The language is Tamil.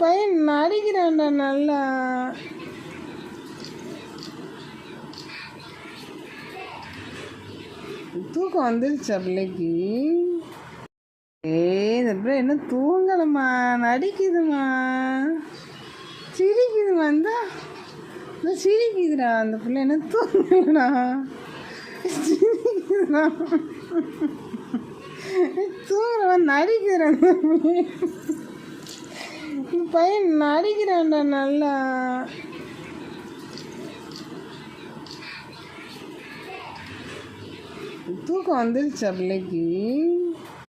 பையன் நடிக்கிறான்டா நல்லா. தூக்கம் வந்துருச்சா பிள்ளைக்கு? இந்த பிள்ளை என்ன தூங்கலம்மா, நடிக்குதுமா, சிரிக்குதுமா. இந்த சிரிக்குதுடா அந்த பிள்ளை, என்ன தூங்கலடா, சிரிக்குதுடா, தூங்கலமா, நடிக்கிறான் பையன் நடிக்கிறான்டா நல்லா. தூக்கம் வந்துருச்சா பிள்ளைக்கு?